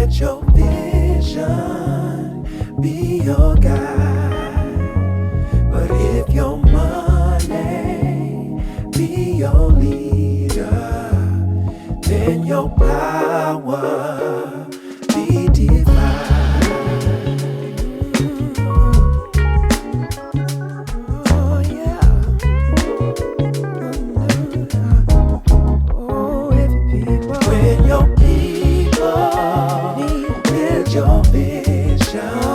let your vision be your guide. But if your money be your leader, then your power be divine. Oh yeah. Oh, every people. When your people build your vision,